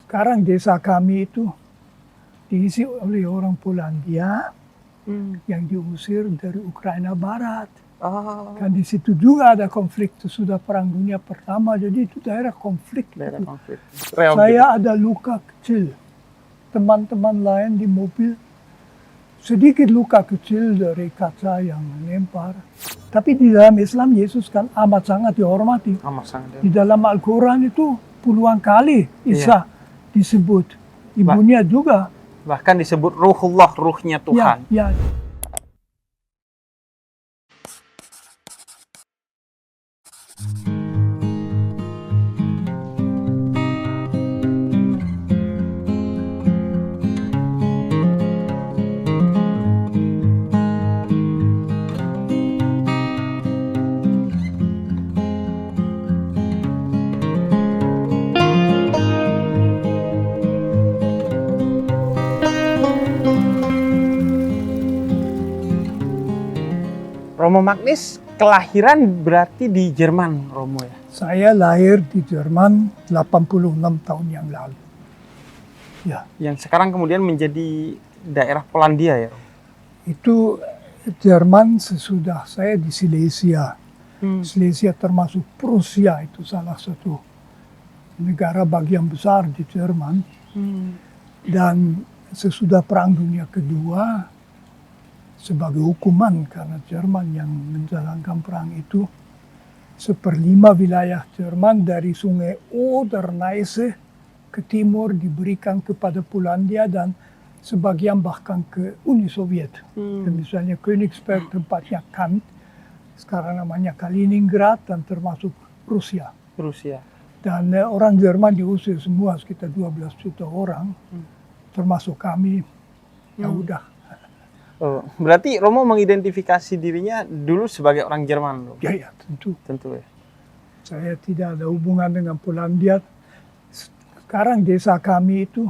Sekarang desa kami itu diisi oleh orang Polandia yang diusir dari Ukraina Barat. Kan di situ juga ada konflik sesudah Perang Dunia Pertama, jadi itu daerah konflik. Saya ada luka kecil, teman-teman lain di mobil sedikit luka kecil dari kaca yang menempar. Tapi di dalam Islam Yesus kan amat sangat dihormati. Di dalam Al-Quran itu puluhan kali Isa disebut, ibunya juga. Bahkan disebut Ruhullah, ruhnya Tuhan. Ya. Romo Magnis kelahiran berarti di Jerman, Romo ya? Saya lahir di Jerman 86 tahun yang lalu. Ya. Yang sekarang kemudian menjadi daerah Polandia ya? Itu Jerman sesudah saya di Silesia. Silesia termasuk Prusia, itu salah satu negara bagian besar di Jerman. Dan sesudah Perang Dunia Kedua, sebagai hukuman karena Jerman yang menjalankan perang itu, 1/5 wilayah Jerman dari sungai Oder Neisse ke timur diberikan kepada Polandia dan sebagian bahkan ke Uni Soviet. Misalnya Königsberg, tempatnya Kant, sekarang namanya Kaliningrad, dan termasuk Rusia. Dan orang Jerman diusir semua, sekitar 12 juta orang, termasuk kami. Ya udah. Berarti Romo mengidentifikasi dirinya dulu sebagai orang Jerman? Ya, tentu. Tentu ya. Saya tidak ada hubungan dengan Polandia. Sekarang desa kami itu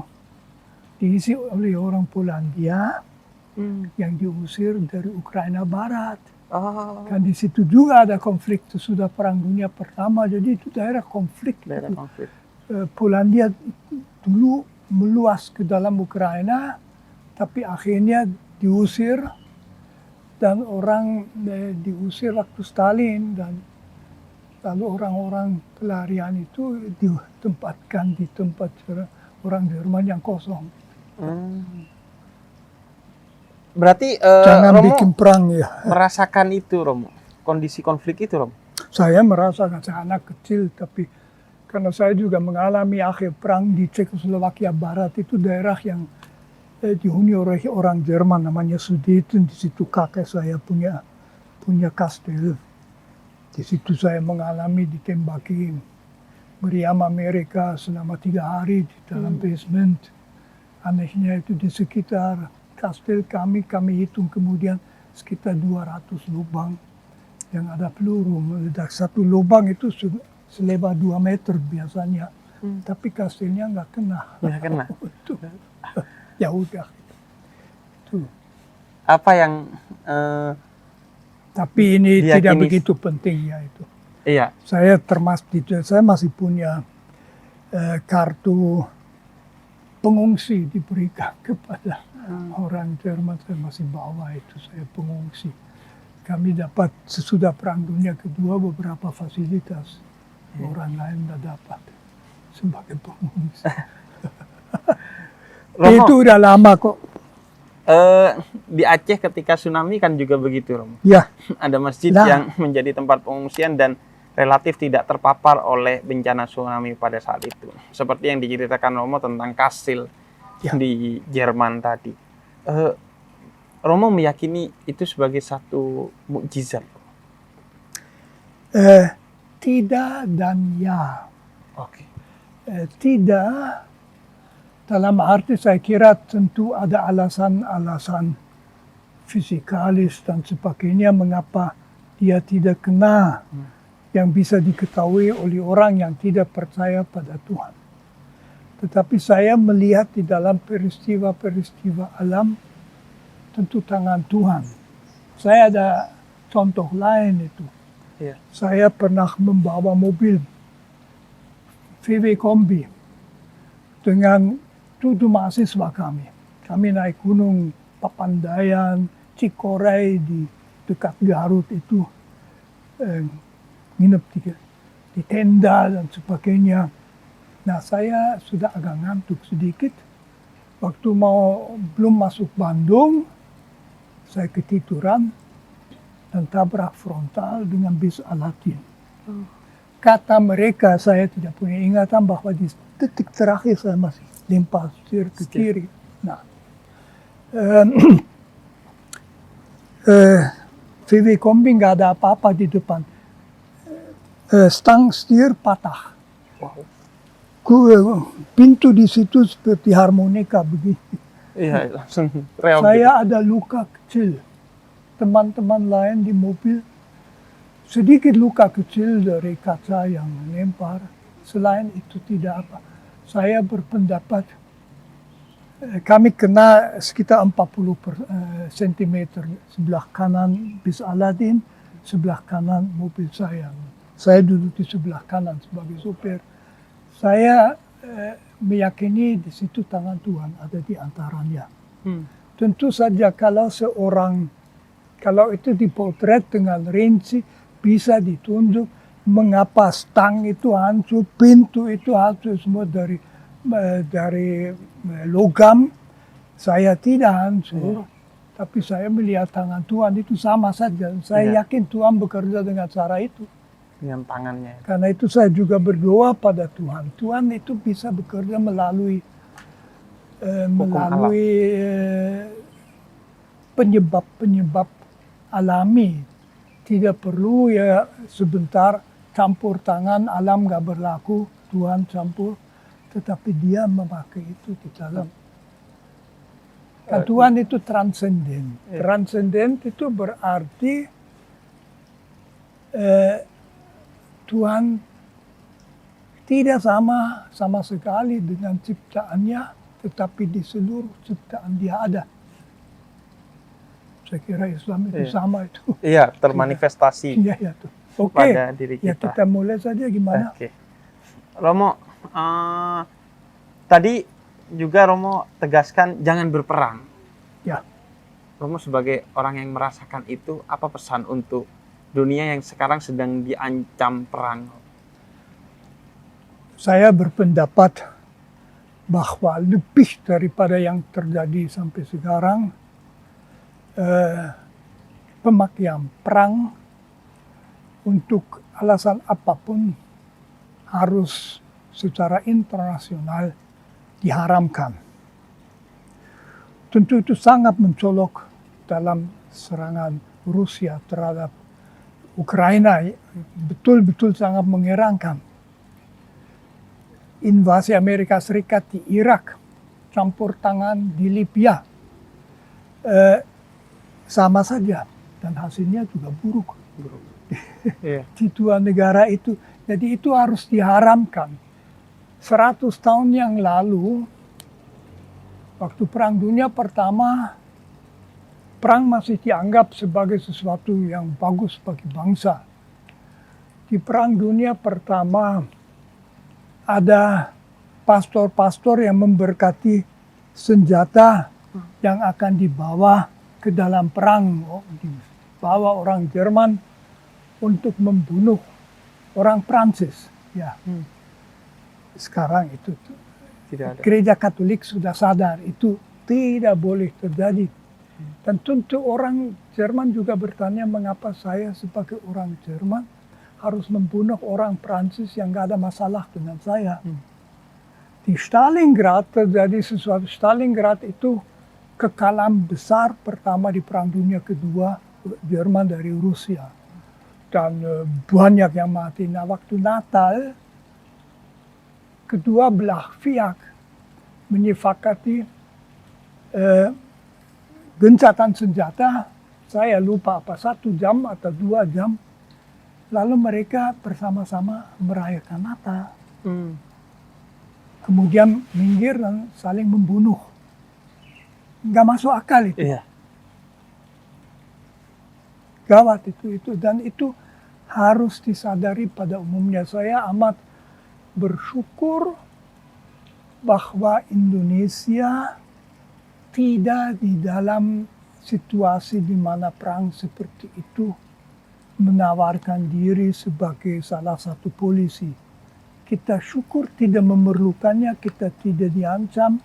diisi oleh orang Polandia yang diusir dari Ukraina Barat. Kan di situ juga ada konflik sesudah Perang Dunia Pertama, jadi itu daerah konflik. Polandia dulu meluas ke dalam Ukraina, tapi akhirnya diusir, dan orang diusir waktu Stalin, dan lalu orang-orang pelarian itu ditempatkan di tempat orang Jerman yang kosong. Berarti jangan Romo bikin perang ya. Merasakan itu, Romo, kondisi konflik itu, Romo? Saya merasakan, saya anak kecil, tapi karena saya juga mengalami akhir perang di Cekoslowakia Barat, itu daerah yang dihuni oleh orang Jerman, namanya Sudeten. Di situ kakek saya punya kastel. Di situ saya mengalami ditembaki meriam Amerika selama 3 hari di dalam basement. Anehnya itu di sekitar kastel kami hitung kemudian sekitar 200 lubang yang ada peluru meledak. Satu lubang itu selebar 2 meter biasanya, tapi kastelnya nggak kena. Ya udah. Tuh. Apa yang tapi ini diyakini, tidak begitu penting ya itu. Iya. Saya masih punya kartu pengungsi diberikan kepada orang Jerman. Saya masih bawa itu, saya pengungsi. Kami dapat sesudah Perang Dunia Kedua beberapa fasilitas. Orang lain tidak dapat sebagai pengungsi. Romo, itu udah lama kok. Di Aceh ketika tsunami kan juga begitu, Romo. Ya. Ada masjid yang menjadi tempat pengungsian dan relatif tidak terpapar oleh bencana tsunami pada saat itu. Seperti yang diceritakan Romo tentang kastil di Jerman tadi. Romo meyakini itu sebagai satu mukjizat? Tidak dan ya. Oke. Tidak. Dalam arti saya kira tentu ada alasan-alasan fisikalis dan sebagainya mengapa dia tidak kena, yang bisa diketahui oleh orang yang tidak percaya pada Tuhan. Tetapi saya melihat di dalam peristiwa-peristiwa alam tentu tangan Tuhan. Saya ada contoh lain itu. Saya pernah membawa mobil VW Kombi dengan 7 mahasiswa kami. Kami naik gunung Papandayan, Cikorai di dekat Garut itu, nginep di tenda dan sebagainya. Nah, saya sudah agak ngantuk sedikit. Waktu belum masuk Bandung, saya ketiduran dan tabrak frontal dengan bis Aladdin. Kata mereka, saya tidak punya ingatan bahwa di detik terakhir saya masih lempar setir ke kiri. Nah, VW kombi nggak ada apa-apa di depan. Stang setir patah. Pintu di situ seperti harmonika begini. Iya, langsung reog. Saya ada luka kecil. Teman-teman lain di mobil sedikit luka kecil dari kaca yang melempar. Selain itu tidak apa. Saya berpendapat kami kena sekitar 40 cm sebelah kanan bis Aladdin, sebelah kanan mobil saya. Saya duduk di sebelah kanan sebagai sopir. Saya meyakini di situ tangan Tuhan ada di antaranya. Tentu saja kalau itu dipotret dengan rinci, bisa ditunjuk mengapa stang itu hancur, pintu itu hancur semua dari logam. Saya tidak hancur, tapi saya melihat tangan Tuhan itu sama saja. Saya yakin Tuhan bekerja dengan cara itu. Dengan tangannya. Karena itu saya juga berdoa pada Tuhan. Tuhan itu bisa bekerja melalui penyebab-penyebab alami. Tidak perlu ya sebentar campur tangan, alam gak berlaku, Tuhan campur. Tetapi dia memakai itu di dalam. Kan Tuhan itu transenden. Transenden itu berarti Tuhan tidak sama sekali dengan ciptaannya, tetapi di seluruh ciptaan dia ada. Saya kira Islam itu sama itu. Iya, termanifestasi pada diri kita. Ya, kita mulai saja gimana. Oke. Romo, tadi juga Romo tegaskan jangan berperang. Ya. Romo sebagai orang yang merasakan itu, apa pesan untuk dunia yang sekarang sedang diancam perang? Saya berpendapat bahwa lebih daripada yang terjadi sampai sekarang, pemakaian perang untuk alasan apapun harus secara internasional diharamkan. Tentu itu sangat mencolok dalam serangan Rusia terhadap Ukraina, betul-betul sangat mengherankan. Invasi Amerika Serikat di Irak, campur tangan di Libya, sama saja dan hasilnya juga buruk. Di dua negara itu, jadi itu harus diharamkan. 100 tahun yang lalu, waktu Perang Dunia Pertama, perang masih dianggap sebagai sesuatu yang bagus bagi bangsa. Di Perang Dunia Pertama, ada pastor-pastor yang memberkati senjata yang akan dibawa ke dalam perang. Dibawa orang Jerman untuk membunuh orang Prancis. Ya. Sekarang itu tidak ada. Gereja Katolik sudah sadar itu tidak boleh terjadi. Dan tentu orang Jerman juga bertanya mengapa saya sebagai orang Jerman harus membunuh orang Prancis yang gak ada masalah dengan saya. Di Stalingrad terjadi sesuatu. Stalingrad itu kekalahan besar pertama di Perang Dunia Kedua Jerman dari Rusia. Dan banyak yang mati. Nah, waktu Natal, kedua belah pihak menyepakati gencatan senjata, saya lupa apa 1 jam atau 2 jam, lalu mereka bersama-sama merayakan Natal. Kemudian minggir dan saling membunuh. Nggak masuk akal itu. Iya. Gawat itu dan itu harus disadari pada umumnya. Saya amat bersyukur bahwa Indonesia tidak di dalam situasi di mana perang seperti itu menawarkan diri sebagai salah satu polisi. Kita syukur tidak memerlukannya, kita tidak diancam,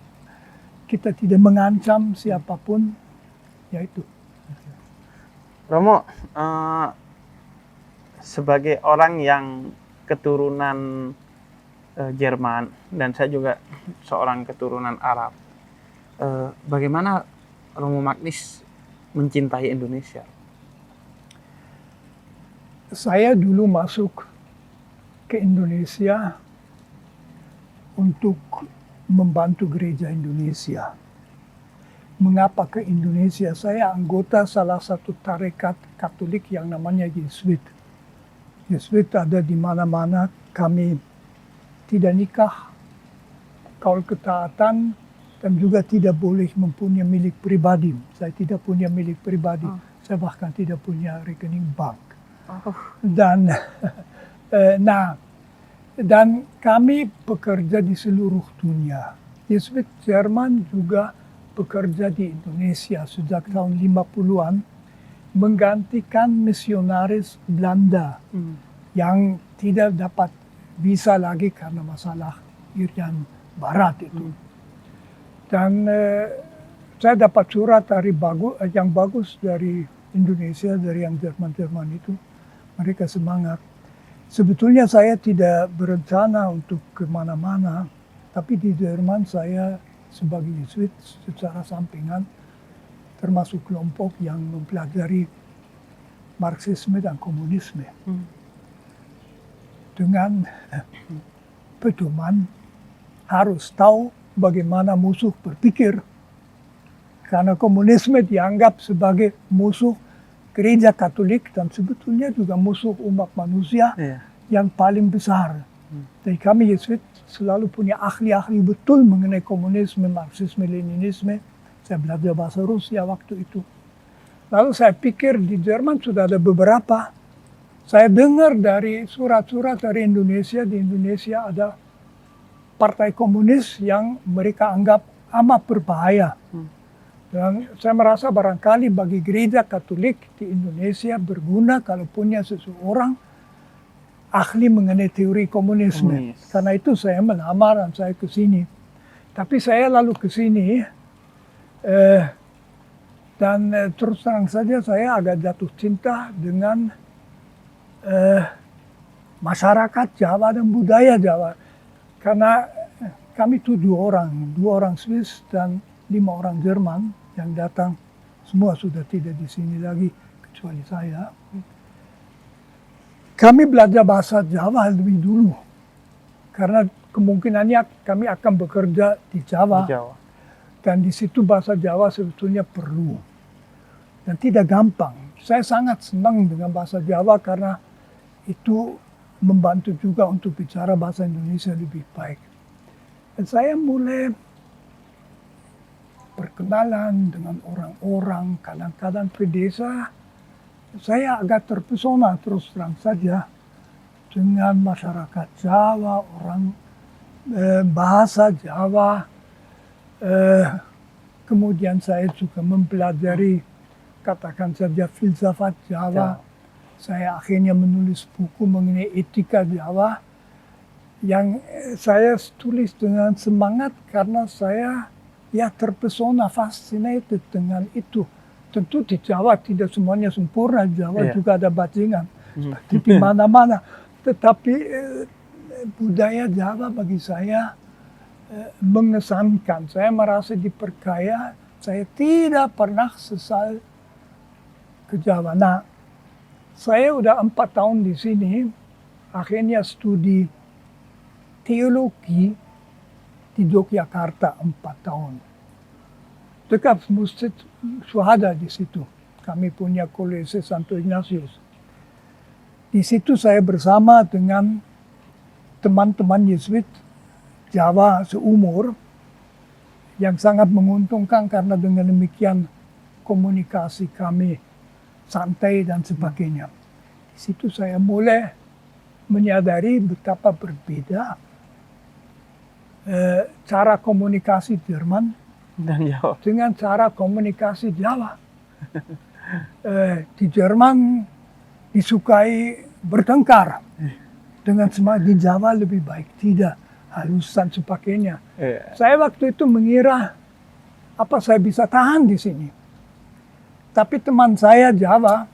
kita tidak mengancam siapapun, yaitu. Romo, sebagai orang yang keturunan Jerman dan saya juga seorang keturunan Arab, bagaimana Romo Magnis mencintai Indonesia? Saya dulu masuk ke Indonesia untuk membantu gereja Indonesia. Mengapa ke Indonesia? Saya anggota salah satu tarekat Katolik yang namanya Yesuit. Yesuit ada di mana-mana. Kami tidak nikah, kaul ketaatan, dan juga tidak boleh mempunyai milik pribadi. Saya tidak punya milik pribadi. Saya bahkan tidak punya rekening bank. Dan dan kami bekerja di seluruh dunia. Yesuit Jerman juga bekerja di Indonesia sejak tahun 50-an, menggantikan misionaris Belanda yang tidak dapat bisa lagi karena masalah Irian Barat itu. Dan saya dapat surat yang bagus dari Indonesia, dari yang Jerman-Jerman itu. Mereka semangat. Sebetulnya saya tidak berencana untuk kemana-mana, tapi di Jerman saya sebagai Yesuit secara sampingan termasuk kelompok yang mempelajari Marxisme dan komunisme. Dengan pedoman harus tahu bagaimana musuh berpikir. Karena komunisme dianggap sebagai musuh gereja Katolik dan sebetulnya juga musuh umat manusia yang paling besar. Jadi kami Yesuit selalu punya ahli-ahli betul mengenai komunisme, Marxisme, Leninisme. Saya belajar bahasa Rusia waktu itu. Lalu saya pikir di Jerman sudah ada beberapa. Saya dengar dari surat-surat dari Indonesia, di Indonesia ada partai komunis yang mereka anggap amat berbahaya. Dan saya merasa barangkali bagi gereja Katolik di Indonesia berguna kalau punya seseorang ahli mengenai teori komunisme. Karena itu saya melamar dan saya ke sini. Tapi saya lalu ke sini dan terus terang saja saya agak jatuh cinta dengan masyarakat Jawa dan budaya Jawa. Karena kami itu dua orang Swiss dan 5 orang Jerman yang datang. Semua sudah tidak di sini lagi kecuali saya. Kami belajar bahasa Jawa lebih dulu. Karena kemungkinannya kami akan bekerja di Jawa. Dan di situ bahasa Jawa sebetulnya perlu. Dan tidak gampang. Saya sangat senang dengan bahasa Jawa karena itu membantu juga untuk bicara bahasa Indonesia lebih baik. Dan saya mulai berkenalan dengan orang-orang, kadang-kadang di desa. Saya agak terpesona terus terang saja dengan masyarakat Jawa, orang bahasa Jawa. Kemudian saya juga mempelajari, katakan saja filsafat Jawa. Saya akhirnya menulis buku mengenai etika Jawa yang saya tulis dengan semangat karena saya terpesona, fascinated dengan itu. Tentu di Jawa tidak semuanya sempurna, Jawa juga ada bajingan di mana-mana. Tetapi budaya Jawa bagi saya mengesankan. Saya merasa diperkaya, saya tidak pernah sesal ke Jawa. Nah, saya udah 4 tahun di sini, akhirnya studi teologi di Yogyakarta 4 tahun. Dekat Masjid Syuhada di situ. Kami punya kolese Santo Ignatius. Di situ saya bersama dengan teman-teman Yesuit Jawa seumur yang sangat menguntungkan karena dengan demikian komunikasi kami santai dan sebagainya. Di situ saya mulai menyadari betapa berbeda cara komunikasi Jerman Dan Jawa. dengan cara komunikasi Jawa. Di Jerman disukai bertengkar dengan semangat, di Jawa lebih baik tidak, halusan sebagainya. Saya waktu itu mengira apa saya bisa tahan di sini. Tapi teman saya Jawa,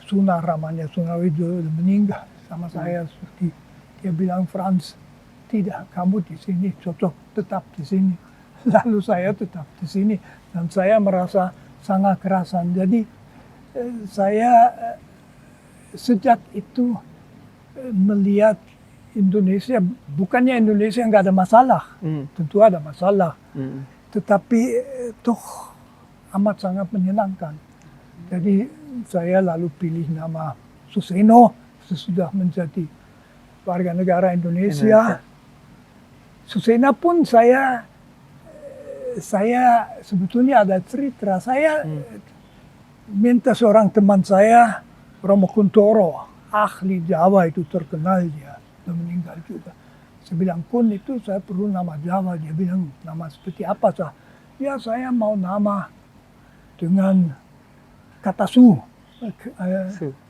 Sunar namanya, Sunarwijo meninggal sama saya. Dia bilang, Frans, tidak, kamu di sini cocok, tetap di sini. Lalu saya tetap di sini dan saya merasa sangat kerasan. Jadi saya sejak itu melihat Indonesia, bukannya Indonesia nggak ada masalah, tentu ada masalah, tetapi toh amat sangat menyenangkan. Jadi saya lalu pilih nama Suseno sesudah menjadi warga negara Indonesia. Suseno pun saya sebetulnya ada cerita. Saya minta seorang teman saya, Romo Kuntoro, ahli Jawa itu terkenal, dia sudah meninggal juga. Saya bilang, Kun, itu saya perlu nama Jawa. Dia bilang, nama seperti apa sah? Ya, saya mau nama dengan kata su.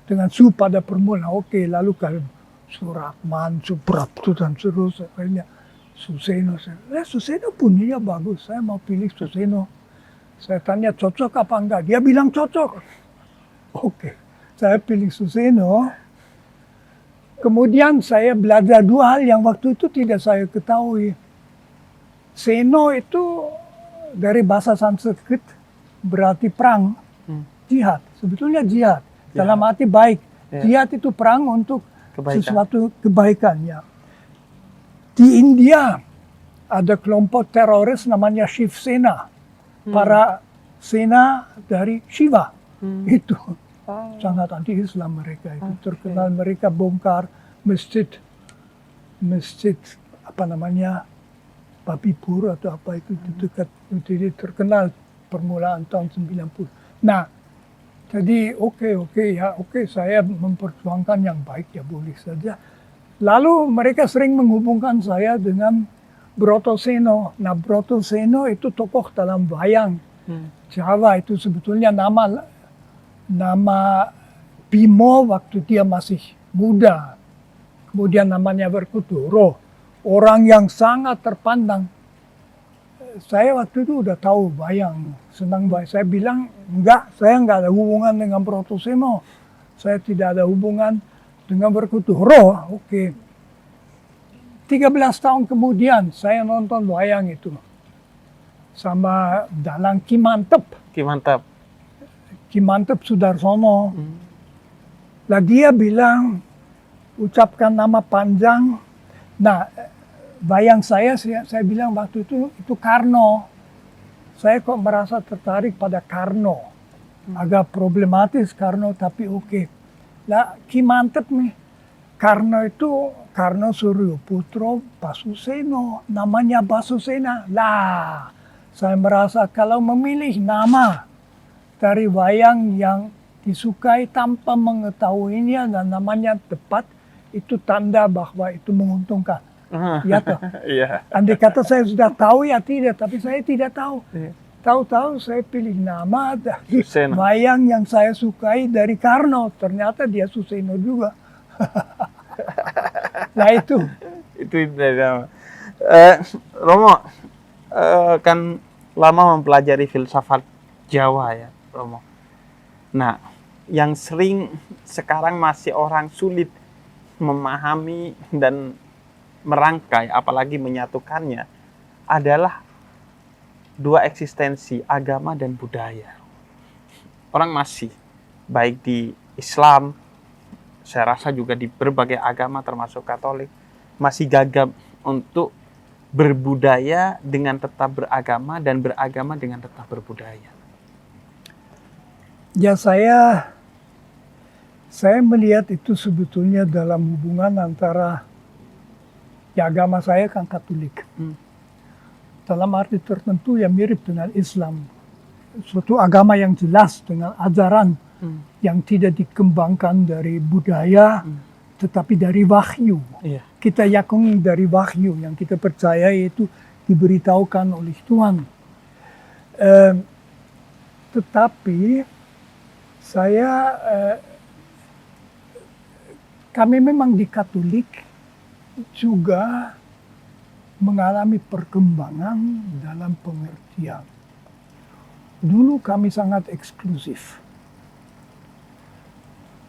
Dengan su pada permulaan. Oke, lalu kalau Suratman, Suprapto dan seterusnya. Suseno. Suseno pun dia bagus. Saya mau pilih Suseno. Saya tanya cocok apa enggak. Dia bilang cocok. Oke, saya pilih Suseno. Kemudian saya belajar dua hal yang waktu itu tidak saya ketahui. Seno itu dari bahasa Sanskrit berarti perang, jihad. Sebetulnya jihad. Dalam arti baik. Jihad itu perang untuk sesuatu kebaikannya. Di India ada kelompok teroris namanya Shiv Sena. Para sena dari Shiva. Itu sangat anti-Islam mereka. Itu terkenal, mereka bongkar masjid apa namanya, Babipur atau apa itu dekat. Jadi terkenal permulaan tahun 90. Nah, jadi oke, saya memperjuangkan yang baik, ya boleh saja. Lalu mereka sering menghubungkan saya dengan Brotoseno. Nah, Brotoseno itu tokoh dalam wayang Jawa. Itu sebetulnya nama Bimo waktu dia masih muda. Kemudian namanya Werkudara. Orang yang sangat terpandang. Saya waktu itu udah tahu wayang, senang wayang. Saya bilang, enggak, saya enggak ada hubungan dengan Brotoseno. Saya tidak ada hubungan dengan Werkudara. Oke. 13 tahun kemudian saya nonton wayang itu sama Dalang Ki Mantep. Ki Mantep Sudarsono. Lah dia bilang, ucapkan nama panjang. Nah, wayang saya bilang waktu itu Karno. Saya kok merasa tertarik pada Karno. Agak problematis Karno, tapi oke. Lah Ki Mantep nih. Karno itu Karno Suryoputro Basuseno, namanya Basusena. Lah, saya merasa kalau memilih nama dari wayang yang disukai tanpa mengetahuinya dan namanya tepat, itu tanda bahwa itu menguntungkan. Ya toh? Iya. Andai kata saya sudah tahu ya tidak, tapi saya tidak tahu. Tahu-tahu saya pilih nama dari wayang yang saya sukai dari Karno. Ternyata dia Suseno juga. Nah itu dari nama. Romo kan lama mempelajari filsafat Jawa ya, Romo. Nah, yang sering sekarang masih orang sulit memahami dan merangkai, apalagi menyatukannya, adalah dua eksistensi, agama dan budaya. Orang masih, baik di Islam, saya rasa juga di berbagai agama termasuk Katolik, masih gagap untuk berbudaya dengan tetap beragama dan beragama dengan tetap berbudaya. Ya, saya melihat itu sebetulnya dalam hubungan antara, ya agama saya kan Katolik. Dalam arti tertentu ya mirip dengan Islam. Suatu agama yang jelas dengan ajaran yang tidak dikembangkan dari budaya, tetapi dari wahyu. kita yakini dari wahyu yang kita percaya itu diberitahukan oleh Tuhan. Tetapi kami memang di Katolik juga mengalami perkembangan dalam pengertian. Dulu kami sangat eksklusif.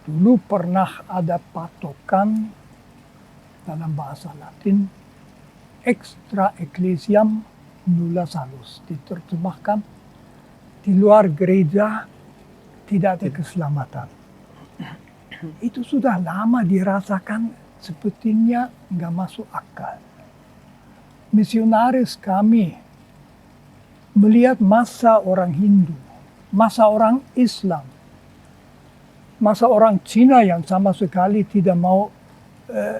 Dulu pernah ada patokan dalam bahasa Latin, extra ecclesiam nulla salus, diterjemahkan di luar gereja tidak ada keselamatan. Itu sudah lama dirasakan, sepertinya nggak masuk akal. Misionaris kami melihat masa orang Hindu, masa orang Islam, masa orang Cina yang sama sekali tidak mau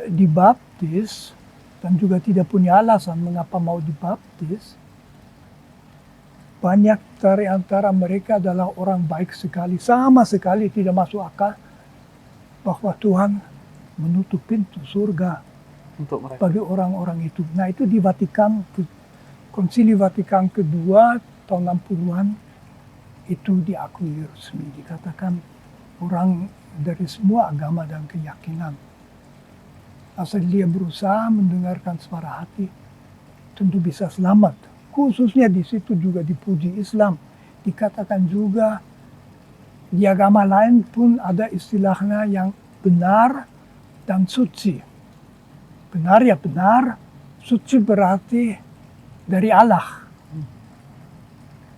dibaptis dan juga tidak punya alasan mengapa mau dibaptis. Banyak dari antara mereka adalah orang baik sekali, sama sekali tidak masuk akal bahwa Tuhan menutup pintu surga untuk mereka. bagi orang-orang itu. Nah, itu di Vatikan, Konsili Vatikan kedua tahun 60-an itu diakui resmi, dikatakan orang dari semua agama dan keyakinan, asal dia berusaha mendengarkan suara hati, tentu bisa selamat. Khususnya di situ juga dipuji Islam. Dikatakan juga di agama lain pun ada istilahnya yang benar dan suci. Benar ya benar, suci berarti dari Allah.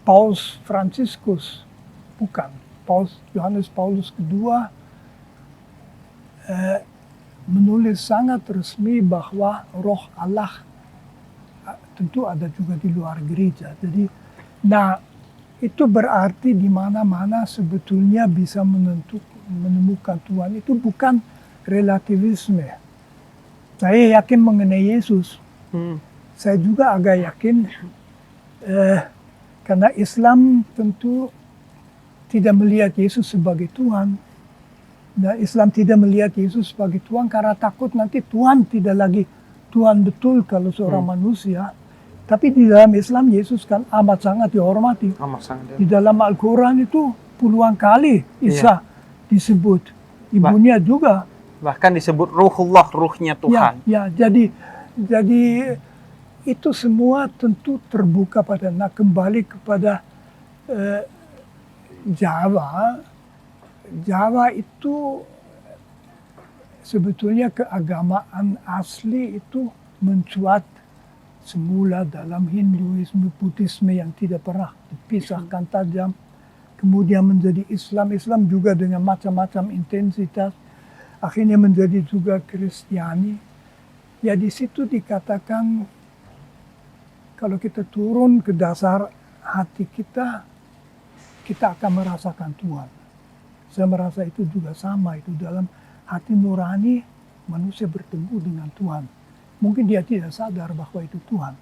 Paus Fransiskus, bukan. Johannes Paulus II menulis sangat resmi bahwa roh Allah tentu ada juga di luar gereja. Jadi, nah itu berarti di mana-mana sebetulnya bisa menemukan Tuhan. Itu bukan relativisme. Saya yakin mengenai Yesus. Saya juga agak yakin karena Islam tentu tidak melihat Yesus sebagai Tuhan. Dan Islam tidak melihat Yesus sebagai Tuhan karena takut nanti Tuhan tidak lagi Tuhan betul kalau seorang manusia. Tapi di dalam Islam Yesus kan amat sangat dihormati. Di dalam Al-Quran itu puluhan kali Isa disebut. Ibunya juga. Bahkan disebut Ruhullah, ruhnya Tuhan. Ya, jadi itu semua tentu terbuka pada. Nah, kembali kepada Jawa. Jawa itu sebetulnya keagamaan asli itu mencuat semula dalam Hinduisme, Buddhisme yang tidak pernah dipisahkan tajam. Kemudian menjadi Islam. Islam juga dengan macam-macam intensitas. Akhirnya menjadi juga Kristiani. Ya di situ dikatakan kalau kita turun ke dasar hati kita, kita akan merasakan Tuhan. Saya merasa itu juga sama. Itu dalam hati nurani manusia bertemu dengan Tuhan. Mungkin dia tidak sadar bahwa itu Tuhan.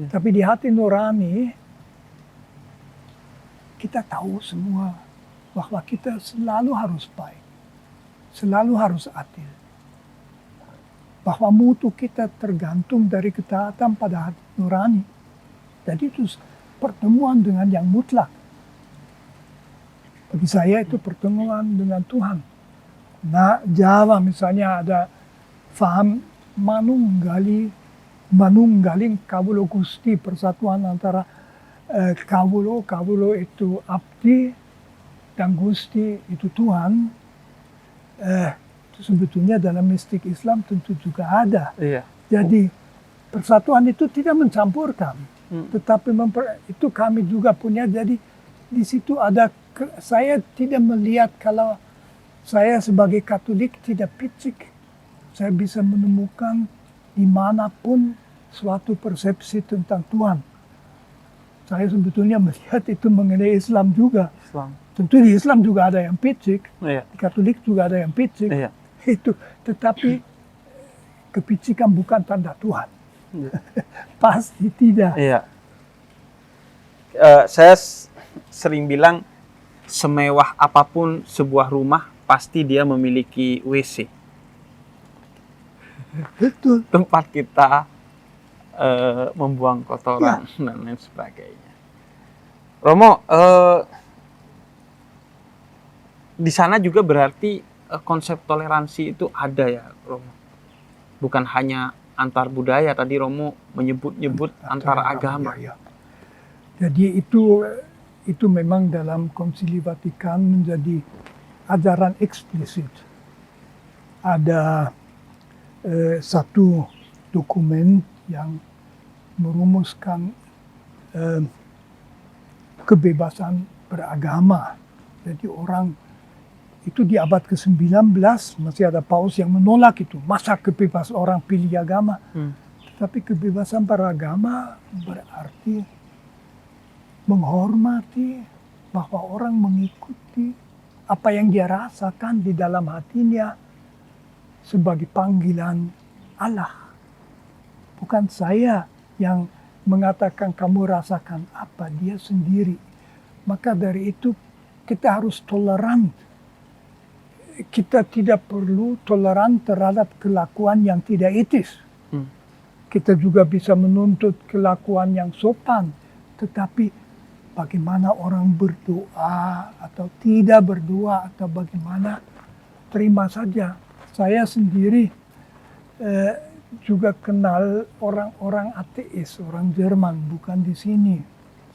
Tapi di hati nurani kita tahu semua bahwa kita selalu harus baik. Selalu harus adil. Bahwa mutu kita tergantung dari ketaatan pada hati nurani. Jadi itu pertemuan dengan yang mutlak. Bagi saya itu pertemuan dengan Tuhan. Nah, Jawa misalnya ada faham manunggaling kawulo Gusti, persatuan antara kawulo itu abdi dan Gusti itu Tuhan. Itu sebetulnya dalam mistik Islam tentu juga ada. Iya. Jadi persatuan itu tidak mencampurkan, tetapi itu kami juga punya. Jadi di situ ada, saya tidak melihat kalau saya sebagai Katolik tidak picik. Saya bisa menemukan dimanapun suatu persepsi tentang Tuhan. Saya sebetulnya melihat itu mengenai Islam juga. Tentu di Islam juga ada yang picik, di Katolik juga ada yang picik. Itu, tetapi kepicikan bukan tanda Tuhan. Pasti tidak. Saya sering bilang semewah apapun sebuah rumah pasti dia memiliki WC. Betul. tempat kita membuang kotoran dan lain sebagainya. Romo, di sana juga berarti konsep toleransi itu ada ya, Romo. Bukan hanya antar budaya, tadi Romo menyebut-nyebut antara agama. Ya. Jadi itu memang dalam Konsili Vatikan menjadi ajaran eksplisit. Ada satu dokumen yang merumuskan kebebasan beragama. Jadi orang itu di abad ke-19 masih ada paus yang menolak itu. Masa kebebasan orang pilih agama? Tetapi kebebasan beragama berarti menghormati bahwa orang mengikuti apa yang dia rasakan di dalam hatinya sebagai panggilan Allah. Bukan saya yang mengatakan kamu rasakan apa, dia sendiri. Maka dari itu kita harus toleran. Kita tidak perlu toleran terhadap kelakuan yang tidak etis. Kita juga bisa menuntut kelakuan yang sopan. Tetapi bagaimana orang berdoa atau tidak berdoa atau bagaimana, terima saja. Saya sendiri juga kenal orang-orang ateis, orang Jerman, bukan di sini.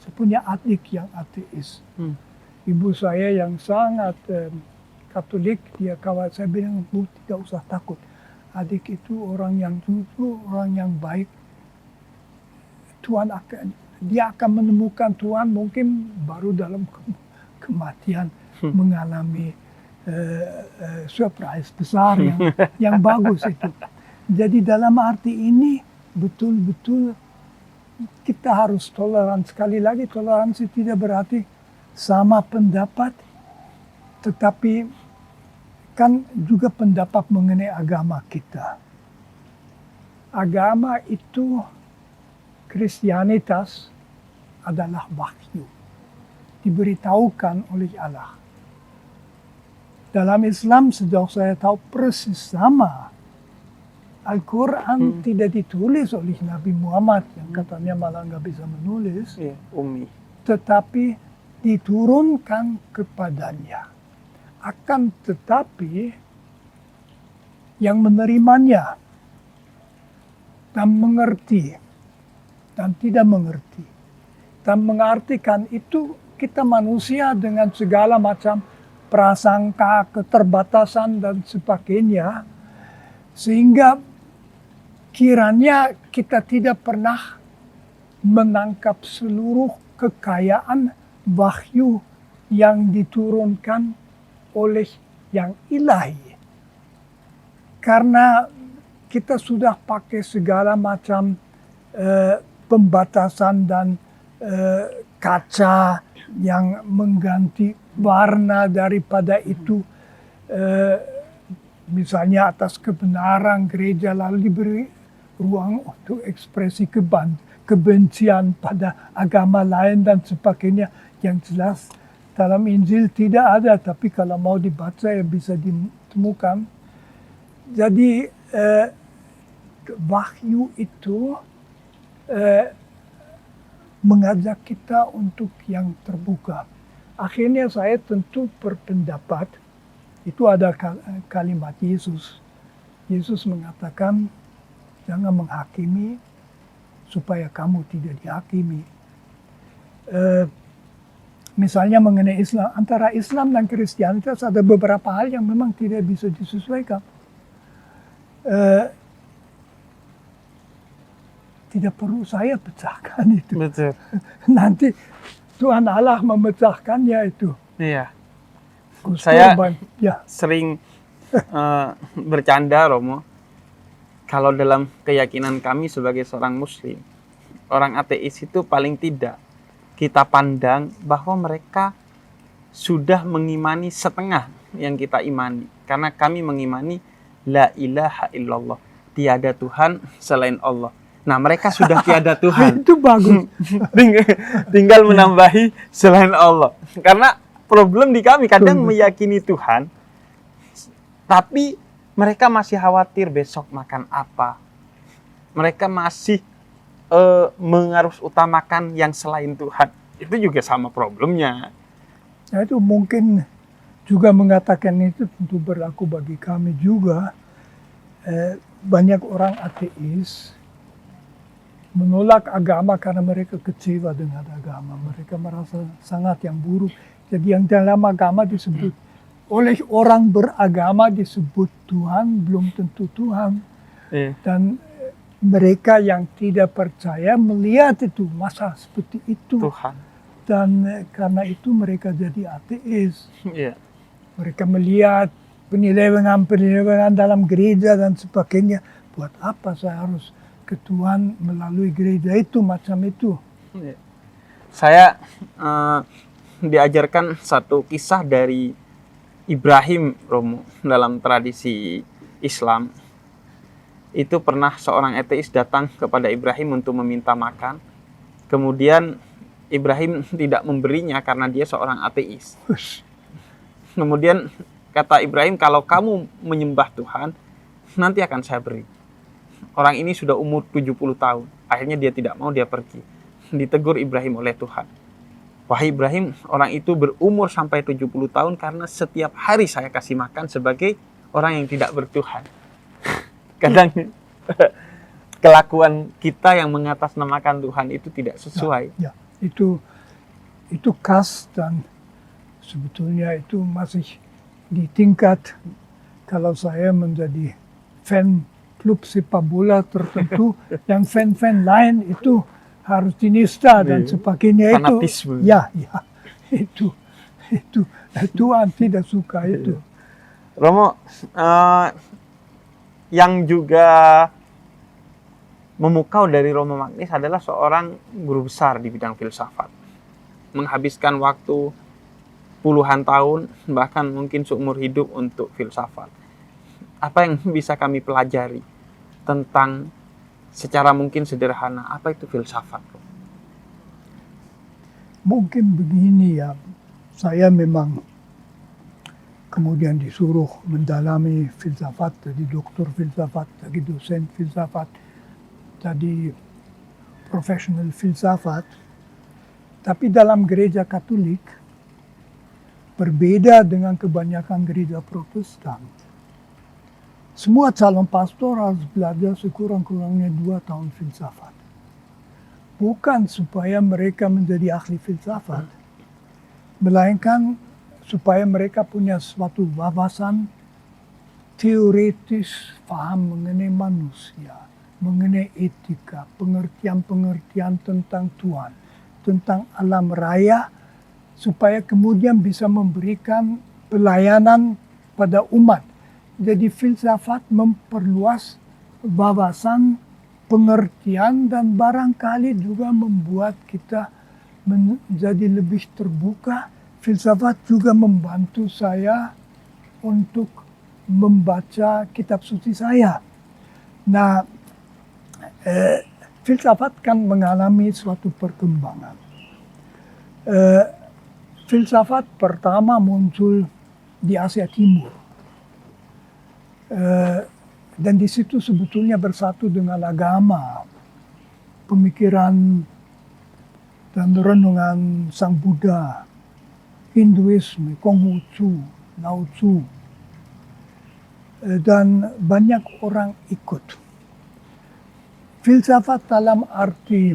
Saya punya adik yang ateis. Ibu saya yang sangat Katolik, dia kawan saya bilang, Bu, tidak usah takut. Adik itu orang yang jujur, orang yang baik. Dia akan menemukan Tuhan mungkin baru dalam kematian mengalami surprise besar yang bagus itu. Jadi dalam arti ini betul-betul kita harus toleran. Sekali lagi toleransi tidak berarti sama pendapat, tetapi kan juga pendapat mengenai agama kita. Agama itu, Kristianitas adalah wahyu. Diberitahukan oleh Allah. Dalam Islam, sejauh saya tahu persis sama. Al-Quran tidak ditulis oleh Nabi Muhammad, yang katanya malah nggak bisa menulis. Umi. Tetapi diturunkan kepadanya. Akan tetapi yang menerimanya dan mengerti dan tidak mengerti dan mengartikan itu kita manusia dengan segala macam prasangka, keterbatasan dan sebagainya, sehingga kiranya kita tidak pernah menangkap seluruh kekayaan wahyu yang diturunkan oleh yang ilahi. Karena kita sudah pakai segala macam pembatasan dan kaca yang mengganti warna daripada itu. Misalnya atas kebenaran gereja lalu diberi ruang untuk ekspresi kebencian pada agama lain dan sebagainya. Yang jelas dalam Injil tidak ada, tapi kalau mau dibaca ya bisa ditemukan. Jadi wahyu itu mengajak kita untuk yang terbuka. Akhirnya saya tentu berpendapat, itu ada kalimat Yesus. Yesus mengatakan, jangan menghakimi supaya kamu tidak dihakimi. Misalnya mengenai Islam, antara Islam dan Kristianitas ada beberapa hal yang memang tidak bisa disesuaikan. Tidak perlu saya pecahkan itu. Betul. Nanti Tuhan Allah memecahkannya itu. Iya. Saya sering bercanda, Romo. Kalau dalam keyakinan kami sebagai seorang Muslim, orang ateis itu paling tidak kita pandang bahwa mereka sudah mengimani setengah yang kita imani. Karena kami mengimani la ilaha illallah. Tiada Tuhan selain Allah. Nah, mereka sudah tiada Tuhan. Itu bagus. Tinggal menambahi selain Allah. Karena problem di kami kadang meyakini Tuhan, tapi Mereka masih khawatir besok makan apa. Mereka masih mengharus utamakan yang selain Tuhan. Itu juga sama problemnya. Nah, itu mungkin juga mengatakan itu tentu berlaku bagi kami juga. Banyak orang ateis menolak agama karena mereka kecewa dengan agama. Mereka merasa sangat yang buruk. Jadi yang dalam agama disebut oleh orang beragama disebut Tuhan, belum tentu Tuhan. Dan mereka yang tidak percaya melihat itu, masa seperti itu. Tuhan. Dan karena itu mereka jadi ateis. Iya. Mereka melihat penyelewengan dalam gereja dan sebagainya. Buat apa saya harus ke Tuhan melalui gereja itu, macam itu. Saya diajarkan satu kisah dari Ibrahim, Romo, dalam tradisi Islam. Itu pernah seorang ateis datang kepada Ibrahim untuk meminta makan. Kemudian Ibrahim tidak memberinya karena dia seorang ateis. Kemudian kata Ibrahim, kalau kamu menyembah Tuhan, nanti akan saya beri. Orang ini sudah umur 70 tahun. Akhirnya dia tidak mau, dia pergi. Ditegur Ibrahim oleh Tuhan. Wahai Ibrahim, orang itu berumur sampai 70 tahun karena setiap hari saya kasih makan sebagai orang yang tidak bertuhan. Kadang kelakuan kita yang mengatasnamakan Tuhan itu tidak sesuai. Ya, itu khas dan sebetulnya itu masih di tingkat kalau saya menjadi fan klub sepak bola tertentu, yang fan-fan lain itu harus dinista dan sebagainya. Fanatisme. Itu Tuhan tidak suka itu. Romo, yang juga memukau dari Romo Magnis adalah seorang guru besar di bidang filsafat. Menghabiskan waktu puluhan tahun, bahkan mungkin seumur hidup untuk filsafat. Apa yang bisa kami pelajari tentang secara mungkin sederhana, apa itu filsafat? Mungkin begini ya, saya memang kemudian disuruh mendalami filsafat, jadi doktor filsafat, jadi dosen filsafat, jadi profesional filsafat. Tapi dalam gereja Katolik, berbeda dengan kebanyakan gereja Protestan. Semua calon pastor harus belajar sekurang-kurangnya 2 tahun filsafat. Bukan supaya mereka menjadi ahli filsafat, melainkan supaya mereka punya suatu wawasan teoritis, paham mengenai manusia, mengenai etika, pengertian-pengertian tentang Tuhan, tentang alam raya, supaya kemudian bisa memberikan pelayanan pada umat. Jadi filsafat memperluas wawasan, pengertian, dan barangkali juga membuat kita menjadi lebih terbuka. Filsafat juga membantu saya untuk membaca kitab suci saya. Nah, filsafat kan mengalami suatu perkembangan. Filsafat pertama muncul di Asia Timur. Dan di situ sebetulnya bersatu dengan agama, pemikiran dan renungan Sang Buddha, Hinduisme, Konghucu, Lao Tzu, dan banyak orang ikut. Filsafat dalam arti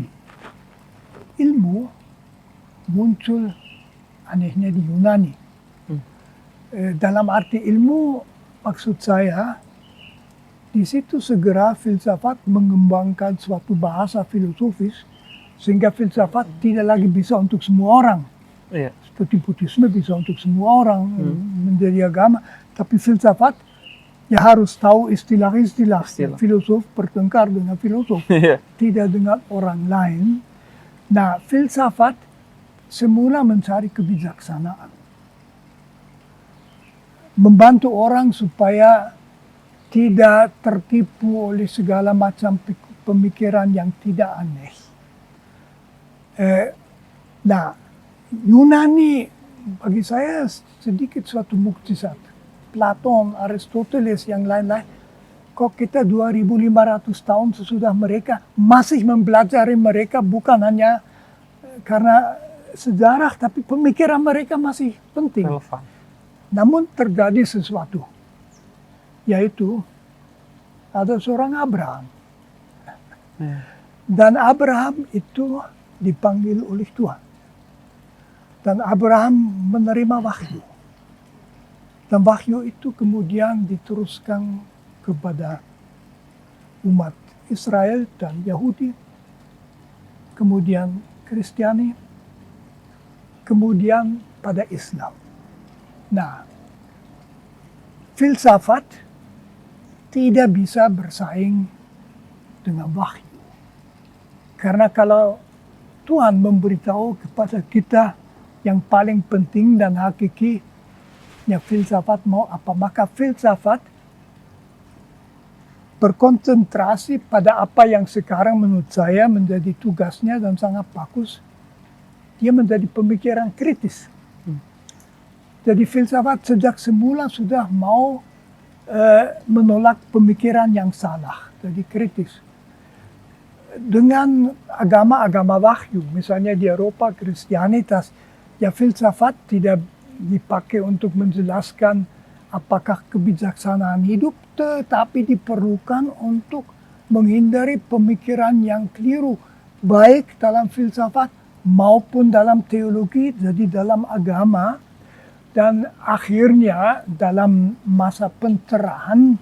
ilmu muncul anehnya di Yunani. Dalam arti ilmu, maksud saya, di situ segera filsafat mengembangkan suatu bahasa filosofis, sehingga filsafat tidak lagi bisa untuk semua orang. Iya. Seperti Buddhisme bisa untuk semua orang menjadi agama, tapi filsafat ya harus tahu istilah-istilah. Filosof bertengkar dengan filosof, tidak dengan orang lain. Nah, filsafat semula mencari kebijaksanaan, membantu orang supaya tidak tertipu oleh segala macam pemikiran yang tidak aneh. Nah, Yunani bagi saya sedikit suatu mukjizat. Platon, Aristoteles, yang lain-lain. Kok kita 2500 tahun sesudah mereka masih mempelajari mereka, bukan hanya karena sejarah, tapi pemikiran mereka masih penting. Relevan. Namun terjadi sesuatu, yaitu ada seorang Abraham. Dan Abraham itu dipanggil oleh Tuhan. Dan Abraham menerima wahyu. Dan wahyu itu kemudian diteruskan kepada umat Israel dan Yahudi, kemudian Kristiani, kemudian pada Islam. Nah, filsafat tidak bisa bersaing dengan wahyu. Karena kalau Tuhan memberitahu kepada kita yang paling penting dan hakiki, ya filsafat mau apa, maka filsafat berkonsentrasi pada apa yang sekarang menurut saya menjadi tugasnya dan sangat bagus. Dia menjadi pemikiran kritis. Jadi filsafat sejak semula sudah mau menolak pemikiran yang salah, jadi kritis. Dengan agama-agama wahyu, misalnya di Eropa Kristianitas, ya filsafat tidak dipakai untuk menjelaskan apakah kebijaksanaan hidup, tetapi diperlukan untuk menghindari pemikiran yang keliru, baik dalam filsafat maupun dalam teologi, jadi dalam agama. Dan akhirnya dalam masa pencerahan,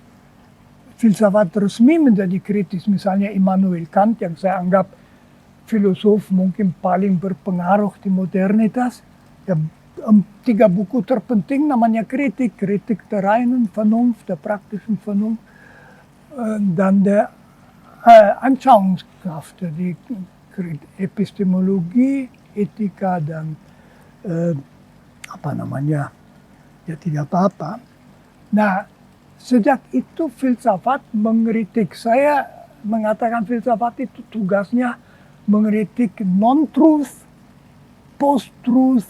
filsafat resmi menjadi kritis. Misalnya Immanuel Kant, yang saya anggap filosof mungkin paling berpengaruh di modernitas. Ya, 3 buku terpenting namanya Kritik der reinen Vernunft, der praktischen Vernunft, dan der Anschauungskraft, jadi epistemologi, etika, dan ya tidak apa-apa. Nah, sejak itu filsafat mengkritik. Saya mengatakan filsafat itu tugasnya mengkritik non-truth, post-truth,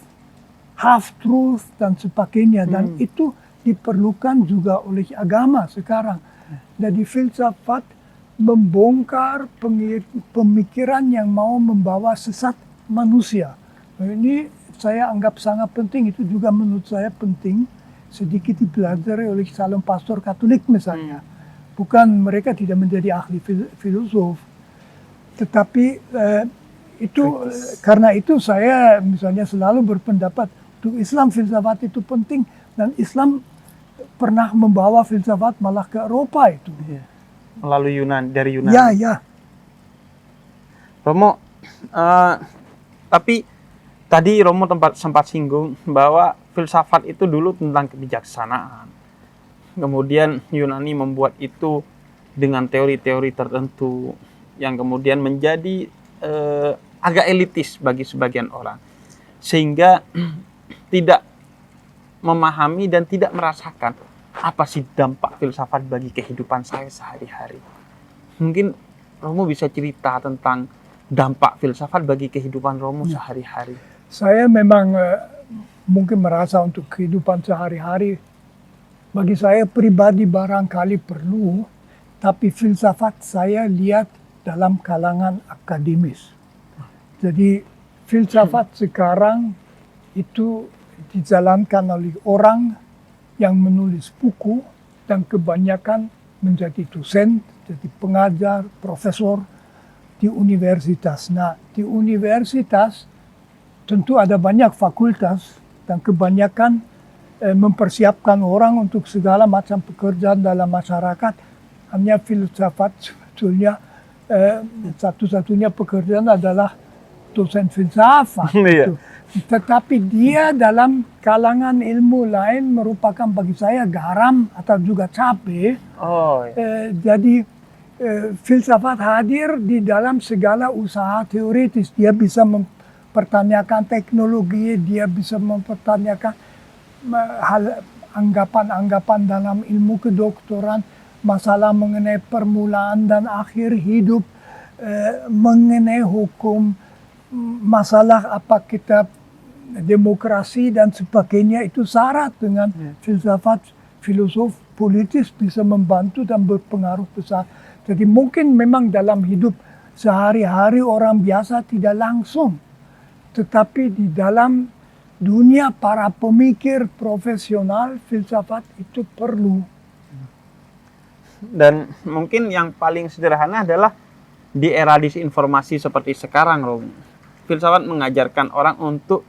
half-truth, dan sebagainya. Dan itu diperlukan juga oleh agama sekarang. Jadi filsafat membongkar pemikiran yang mau membawa sesat manusia. Ini saya anggap sangat penting. Itu juga menurut saya penting sedikit dipelajari oleh calon pastor Katolik misalnya. Bukan mereka tidak menjadi ahli filosof, tetapi itu karena itu saya misalnya selalu berpendapat untuk Islam filsafat itu penting, dan Islam pernah membawa filsafat malah ke Eropa itu. Melalui dari Yunani. Ya. Romo, tapi tadi Romo sempat singgung bahwa filsafat itu dulu tentang kebijaksanaan. Kemudian Yunani membuat itu dengan teori-teori tertentu yang kemudian menjadi agak elitis bagi sebagian orang. Sehingga tidak memahami dan tidak merasakan apa sih dampak filsafat bagi kehidupan saya sehari-hari. Mungkin Romo bisa cerita tentang dampak filsafat bagi kehidupan Romo sehari-hari. Saya memang mungkin merasa untuk kehidupan sehari-hari, bagi saya pribadi barangkali perlu, tapi filsafat saya lihat dalam kalangan akademis. Jadi filsafat sekarang itu dijalankan oleh orang yang menulis buku dan kebanyakan menjadi dosen, jadi pengajar, profesor di universitas. Nah, di universitas tentu ada banyak fakultas dan kebanyakan mempersiapkan orang untuk segala macam pekerjaan dalam masyarakat. Hanya filsafat sebetulnya satu-satunya pekerjaan adalah dosen filsafat. Gitu. Tetapi dia dalam kalangan ilmu lain merupakan bagi saya garam atau juga cabai. Jadi filsafat hadir di dalam segala usaha teoritis. Dia bisa mempertanyakan teknologi, dia bisa mempertanyakan anggapan-anggapan dalam ilmu kedokteran, masalah mengenai permulaan dan akhir hidup, mengenai hukum, masalah apa kita demokrasi dan sebagainya, itu syarat dengan filsafat filosof politis bisa membantu dan berpengaruh besar. Jadi mungkin memang dalam hidup sehari-hari orang biasa tidak langsung, tetapi di dalam dunia para pemikir profesional filsafat itu perlu. Dan mungkin yang paling sederhana adalah di era disinformasi seperti sekarang, Rom. Filsafat mengajarkan orang untuk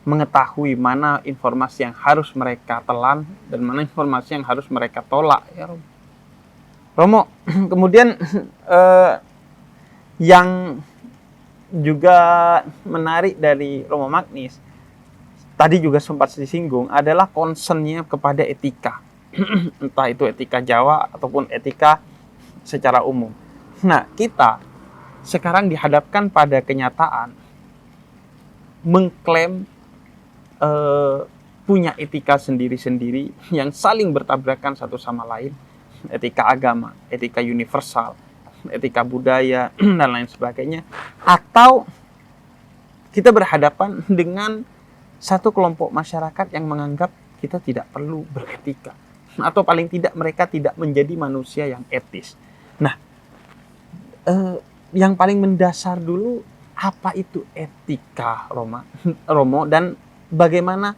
mengetahui mana informasi yang harus mereka telan dan mana informasi yang harus mereka tolak, ya Rom. Romo, kemudian yang juga menarik dari Romo Magnis, tadi juga sempat disinggung, adalah concernnya kepada etika. Entah itu etika Jawa ataupun etika secara umum. Nah, kita sekarang dihadapkan pada kenyataan mengklaim punya etika sendiri-sendiri yang saling bertabrakan satu sama lain. Etika agama, etika universal, etika budaya, dan lain sebagainya. Atau kita berhadapan dengan satu kelompok masyarakat yang menganggap kita tidak perlu beretika. Atau paling tidak mereka tidak menjadi manusia yang etis. Nah, yang paling mendasar dulu, apa itu etika, Romo, dan bagaimana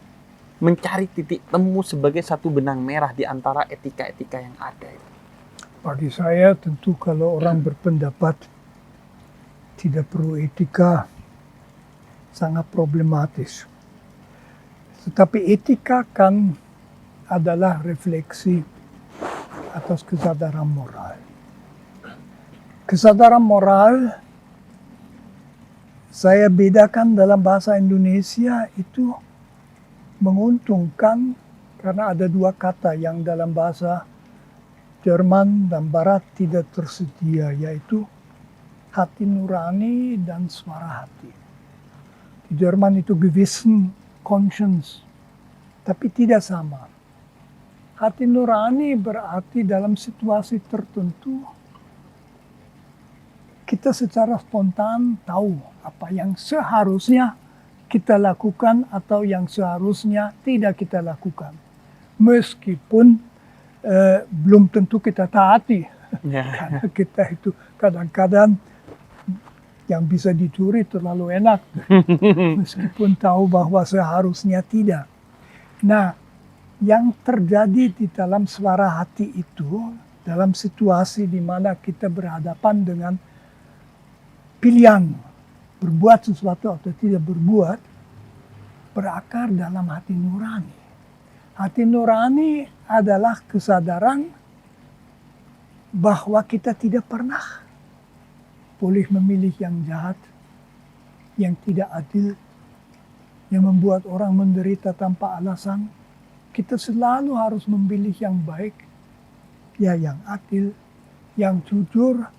mencari titik temu sebagai satu benang merah di antara etika-etika yang ada. Bagi saya tentu kalau orang berpendapat tidak perlu etika, sangat problematis. Tetapi etika kan adalah refleksi atas kesadaran moral. Kesadaran moral saya bedakan dalam bahasa Indonesia itu menguntungkan karena ada dua kata yang dalam bahasa Jerman dan Barat tidak tersedia, yaitu hati nurani dan suara hati. Di Jerman itu Gewissen, Conscience, tapi tidak sama. Hati nurani berarti dalam situasi tertentu kita secara spontan tahu apa yang seharusnya kita lakukan atau yang seharusnya tidak kita lakukan. Meskipun belum tentu kita taati. Karena kita itu kadang-kadang yang bisa dicuri terlalu enak. Meskipun tahu bahwa seharusnya tidak. Nah, yang terjadi di dalam suara hati itu, dalam situasi di mana kita berhadapan dengan pilihan berbuat sesuatu atau tidak berbuat, berakar dalam hati nurani. Hati nurani adalah kesadaran bahwa kita tidak pernah boleh memilih yang jahat, yang tidak adil, yang membuat orang menderita tanpa alasan. Kita selalu harus memilih yang baik, ya yang adil, yang jujur,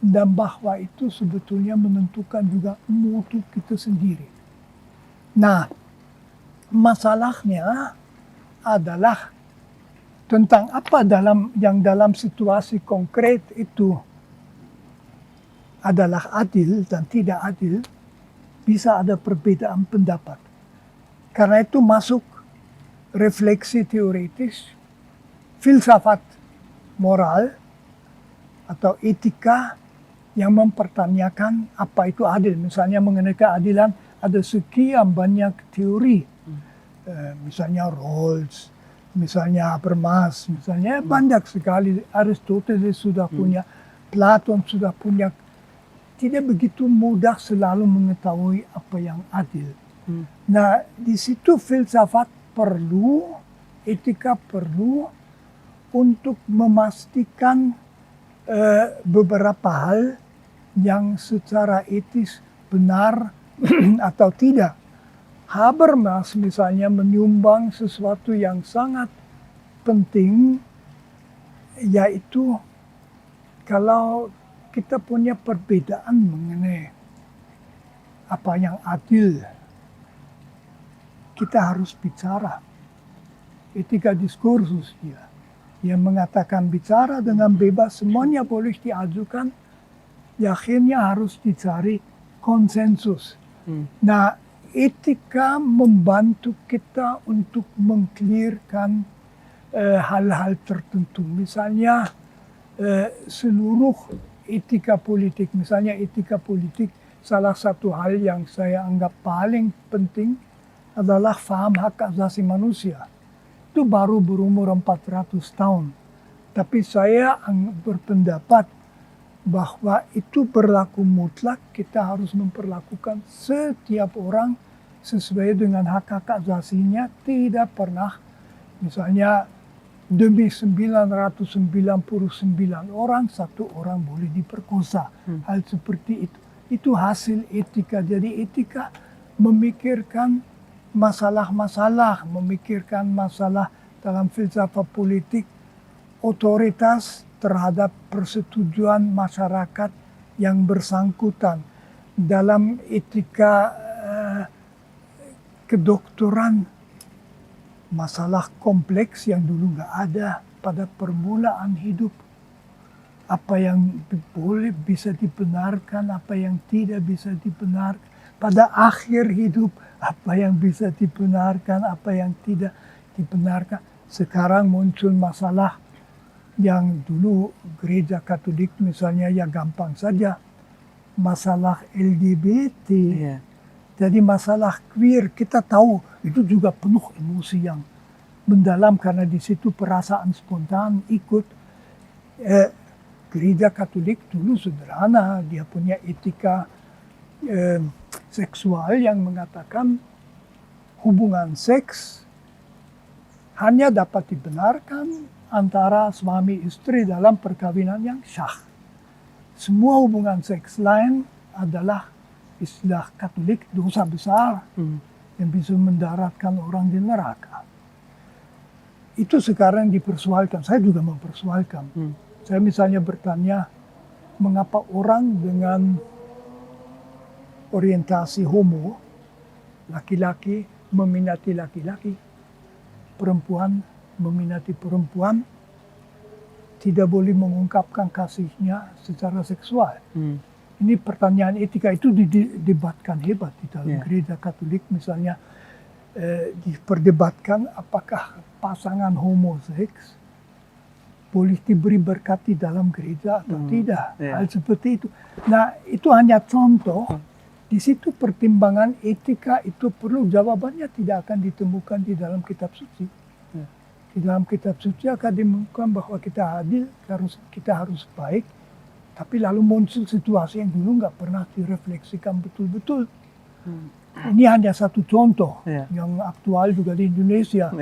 dan bahwa itu sebetulnya menentukan juga mutu kita sendiri. Nah, masalahnya adalah tentang apa yang dalam situasi konkret itu adalah adil dan tidak adil, bisa ada perbedaan pendapat. Karena itu masuk refleksi teoritis, filsafat moral atau etika yang mempertanyakan apa itu adil. Misalnya mengenai keadilan ada sekian banyak teori. Misalnya Rawls, misalnya Habermas, misalnya banyak sekali. Aristoteles sudah punya, Platon sudah punya. Tidak begitu mudah selalu mengetahui apa yang adil. Nah, di situ filsafat perlu, etika perlu untuk memastikan beberapa hal yang secara etis benar atau tidak. Habermas misalnya menyumbang sesuatu yang sangat penting, yaitu kalau kita punya perbedaan mengenai apa yang adil, kita harus bicara. Etika diskursus dia. Yang mengatakan bicara dengan bebas, semuanya boleh diajukan, ya akhirnya harus dicari konsensus. Nah, etika membantu kita untuk meng-clearkan hal-hal tertentu. Misalnya seluruh etika politik, misalnya etika politik, salah satu hal yang saya anggap paling penting adalah faham hak asasi manusia. Itu baru berumur 400 tahun. Tapi saya berpendapat bahwa itu berlaku mutlak, kita harus memperlakukan setiap orang sesuai dengan hak-hak asasinya, tidak pernah misalnya demi 999 orang, satu orang boleh diperkosa. Hal seperti itu hasil etika. Jadi etika memikirkan masalah-masalah, memikirkan masalah dalam filsafat politik, otoritas terhadap persetujuan masyarakat yang bersangkutan. Dalam etika kedokteran, masalah kompleks yang dulu nggak ada pada permulaan hidup. Apa yang boleh bisa dibenarkan, apa yang tidak bisa dibenarkan. Pada akhir hidup, apa yang bisa dibenarkan, apa yang tidak dibenarkan. Sekarang muncul masalah yang dulu gereja Katolik misalnya ya gampang saja. Masalah LGBT. Yeah. Jadi masalah queer, kita tahu itu juga penuh emosi yang mendalam karena di situ perasaan spontan ikut. Gereja Katolik dulu sederhana, dia punya etika seksual yang mengatakan hubungan seks hanya dapat dibenarkan antara suami istri dalam perkawinan yang syah. Semua hubungan seks lain adalah istilah Katolik dosa besar yang bisa mendaratkan orang di neraka. Itu sekarang dipersoalkan, saya juga mempersoalkan. Saya misalnya bertanya, mengapa orang dengan orientasi homo, laki-laki meminati laki-laki, perempuan meminati perempuan, tidak boleh mengungkapkan kasihnya secara seksual. Ini pertanyaan etika itu didebatkan hebat di dalam gereja Katolik. Misalnya diperdebatkan apakah pasangan homoseks boleh diberi berkat di dalam gereja atau tidak. Hal seperti itu. Nah, itu hanya contoh. Di situ pertimbangan etika itu perlu, jawabannya tidak akan ditemukan di dalam kitab suci. Di dalam kitab suci akan ditemukan bahwa kita adil, kita harus baik. Tapi lalu muncul situasi yang dulu nggak pernah direfleksikan betul-betul. Ini hanya satu contoh yang aktual juga di Indonesia.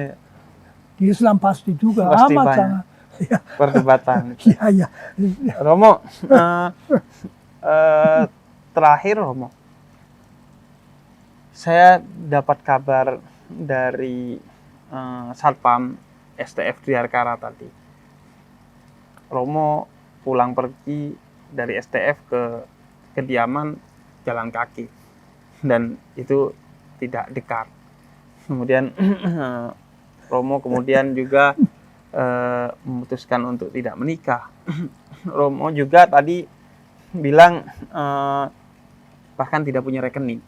Di Islam pasti juga pasti amat banyak sangat. perdebatan. Ya. Romo, terakhir Romo, saya dapat kabar dari Satpam STF Triarkara tadi. Romo pulang pergi dari STF ke kediaman jalan kaki, dan itu tidak dekat. Kemudian Romo kemudian juga memutuskan untuk tidak menikah. Romo juga tadi bilang bahkan tidak punya rekening.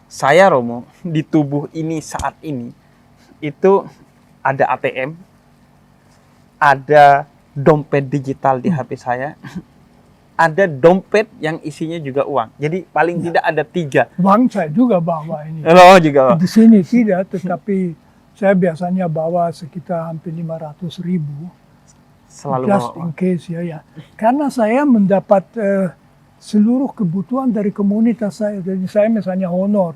Saya Romo di tubuh ini saat ini itu ada ATM, ada dompet digital di HP saya, ada dompet yang isinya juga uang. Jadi paling tidak ada 3. Uang saya juga bawa ini. Oh, juga. Di sini tidak, tetapi saya biasanya bawa sekitar hampir 500.000. Selalu just bawa. In case ya. Karena saya mendapat seluruh kebutuhan dari komunitas saya. Jadi saya misalnya honor,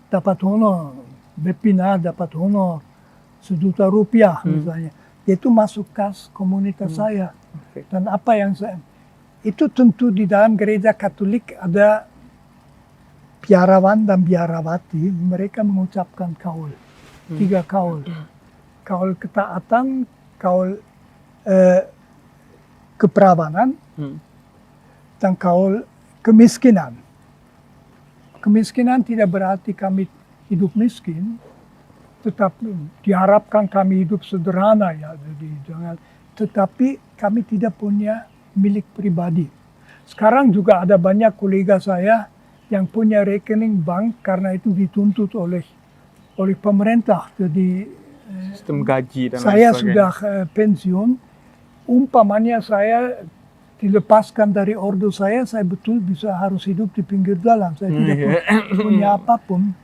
dapat honor, Bepina dapat honor, Rp1.000.000 misalnya. Itu masuk kas komunitas saya. Dan apa yang saya... Itu tentu di dalam gereja Katolik ada biarawan dan biarawati. Mereka mengucapkan kaul. 3 kaul. Kaul ketaatan, kaul keperawanan, dan kaul kemiskinan. Kemiskinan tidak berarti kami hidup miskin, tetapi diharapkan kami hidup sederhana ya. Jadi jangan, tetapi kami tidak punya milik pribadi. Sekarang juga ada banyak kolega saya yang punya rekening bank karena itu dituntut oleh pemerintah. Jadi sistem gaji dan lain saya sebagainya. sudah pensiun, umpamanya saya dilepaskan dari ordo saya betul bisa harus hidup di pinggir jalan. Saya tidak punya apapun.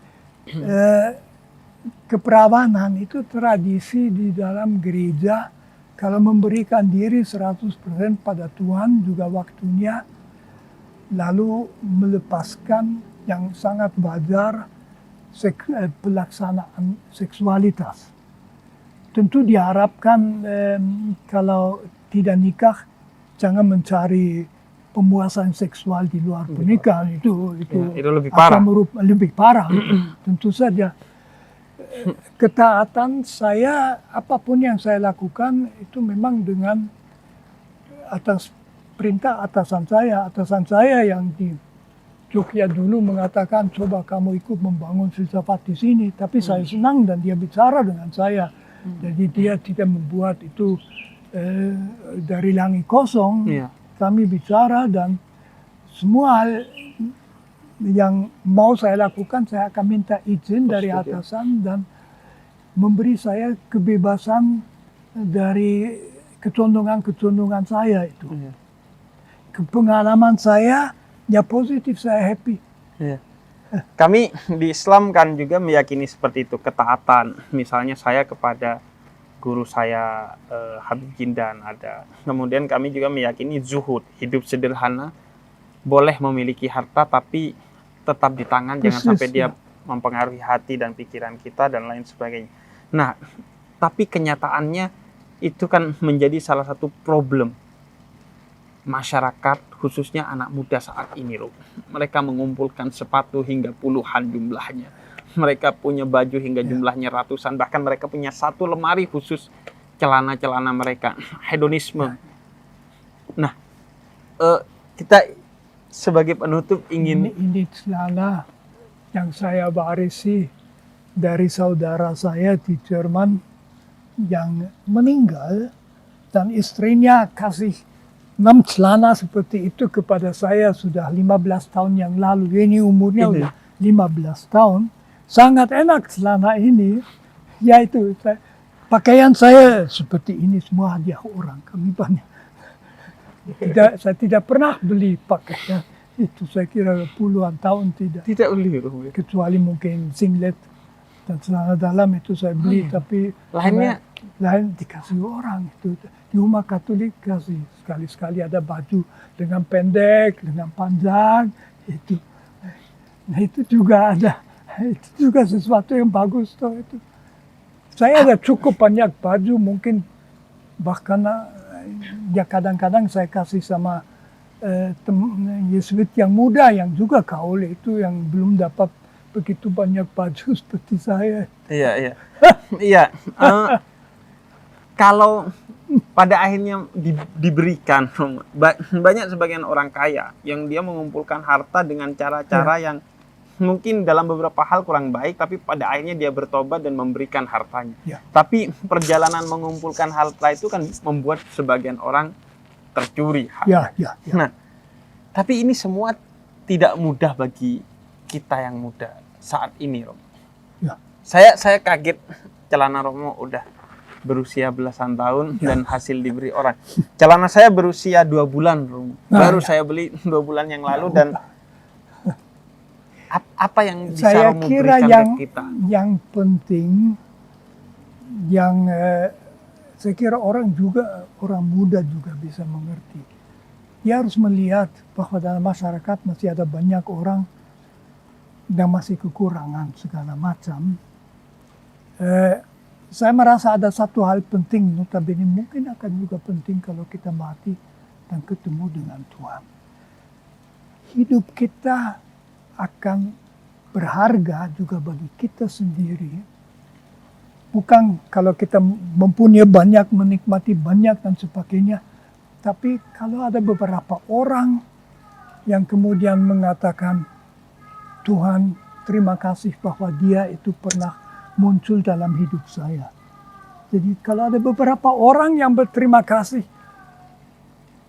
Keperawanan itu tradisi di dalam gereja. Kalau memberikan diri 100% pada Tuhan juga waktunya, lalu melepaskan yang sangat wajar pelaksanaan seksualitas. Tentu diharapkan kalau tidak nikah jangan mencari pemuasan seksual di luar pernikahan, itu lebih parah. Lebih parah. Tentu saja ketaatan saya, apapun yang saya lakukan itu memang dengan atas perintah atasan saya yang di Jogja dulu mengatakan coba kamu ikut membangun filsafat di sini, tapi saya senang dan dia bicara dengan saya. Jadi dia tidak membuat itu dari langit kosong. Kami bicara dan semua hal yang mau saya lakukan saya akan minta izin dari atasan dan memberi saya kebebasan dari kecondongan saya itu. Pengalaman saya ya positif, saya happy. Kami di Islam kan juga meyakini seperti itu, ketaatan. Misalnya saya kepada guru saya Habib Jindan ada. Kemudian kami juga meyakini zuhud, hidup sederhana, boleh memiliki harta tapi tetap di tangan, jangan sampai dia mempengaruhi hati dan pikiran kita dan lain sebagainya. Nah, tapi kenyataannya itu kan menjadi salah satu problem masyarakat, khususnya anak muda saat ini loh. Mereka mengumpulkan sepatu hingga puluhan jumlahnya. Mereka punya baju hingga jumlahnya ratusan. Bahkan mereka punya satu lemari khusus celana-celana mereka. Hedonisme. Nah, kita sebagai penutup ingin... Ini celana yang saya warisi dari saudara saya di Jerman yang meninggal. Dan istrinya kasih 6 celana seperti itu kepada saya sudah 15 tahun yang lalu. Ini umurnya udah 15 tahun. Sangat enak celana ini. Yaitu pakaian saya seperti ini semua hadiah orang. Kami banyak. Saya tidak pernah beli pakaian. Itu saya kira puluhan tahun tidak. Tidak beli. Kecuali mungkin singlet dan celana dalam itu saya beli. Tapi lain dikasih orang itu. Di rumah Katolik kasih sekali-sekali ada baju dengan pendek, dengan panjang itu. Nah itu juga ada, itu juga sesuatu yang bagus toh itu. Saya ada cukup banyak baju, mungkin bahkan ya kadang-kadang saya kasih sama Yesuit yang muda yang juga kaul itu yang belum dapat begitu banyak baju seperti saya. Iya. Kalau pada akhirnya diberikan, banyak sebagian orang kaya yang dia mengumpulkan harta dengan cara-cara yang mungkin dalam beberapa hal kurang baik, tapi pada akhirnya dia bertobat dan memberikan hartanya. Tapi perjalanan mengumpulkan harta itu kan membuat sebagian orang tercuri. Nah, tapi ini semua tidak mudah bagi kita yang muda saat ini, Romo. Saya kaget celana Romo udah berusia belasan tahun dan hasil diberi orang. Celana saya berusia 2 bulan, Romo. Baru saya beli 2 bulan yang lalu dan apa yang bisa saya Romo kira berikan ke kita? Yang penting, yang saya kira orang muda juga bisa mengerti. Dia harus melihat bahwa dalam masyarakat masih ada banyak orang yang masih kekurangan segala macam. Saya merasa ada satu hal penting, notabene mungkin akan juga penting kalau kita mati dan ketemu dengan Tuhan. Hidup kita akan berharga juga bagi kita sendiri. Bukan kalau kita mempunyai banyak, menikmati banyak dan sebagainya. Tapi kalau ada beberapa orang yang kemudian mengatakan, Tuhan terima kasih bahwa dia itu pernah muncul dalam hidup saya. Jadi kalau ada beberapa orang yang berterima kasih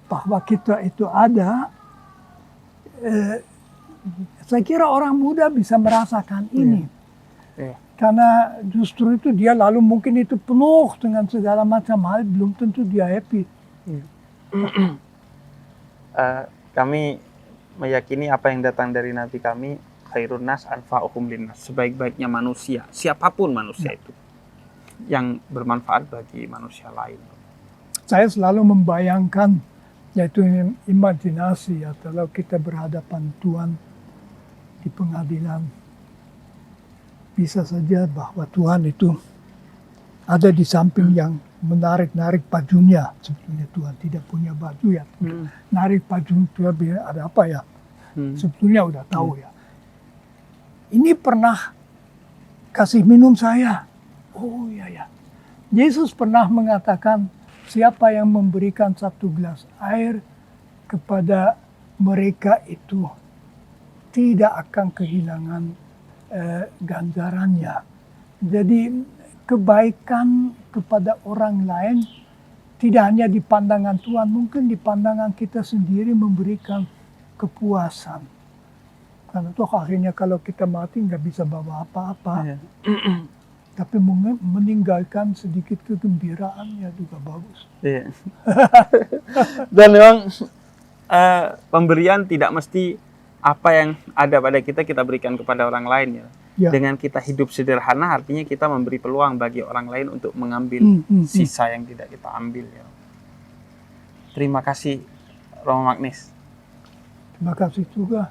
bahwa kita itu ada, saya kira orang muda bisa merasakan ini. Karena justru itu dia lalu mungkin itu penuh dengan segala macam hal, belum tentu dia happy. Kami meyakini apa yang datang dari Nabi kami, khairun nas anfa'uhum linnas, sebaik-baiknya manusia, siapapun manusia itu, yang bermanfaat bagi manusia lain. Saya selalu membayangkan, yaitu imajinasi ya, kalau kita berhadapan Tuhan di pengadilan, bisa saja bahwa Tuhan itu ada di samping yang menarik-narik bajunya. Sebetulnya Tuhan tidak punya baju ya. Narik baju Tuhan bilang ada apa ya? Sebetulnya udah tahu ya. Ini pernah kasih minum saya. Oh iya ya. Yesus pernah mengatakan, siapa yang memberikan 1 gelas air kepada mereka itu tidak akan kehilangan ganjarannya. Jadi kebaikan kepada orang lain tidak hanya di pandangan Tuhan, mungkin di pandangan kita sendiri memberikan kepuasan. Karena toh akhirnya kalau kita mati nggak bisa bawa apa-apa. Tapi meninggalkan sedikit kegembiraan ya juga bagus. Dan memang pemberian tidak mesti apa yang ada pada kita berikan kepada orang lain ya. Dengan kita hidup sederhana, artinya kita memberi peluang bagi orang lain untuk mengambil sisa yang tidak kita ambil ya. Terima kasih Romo Magnis. Terima kasih juga.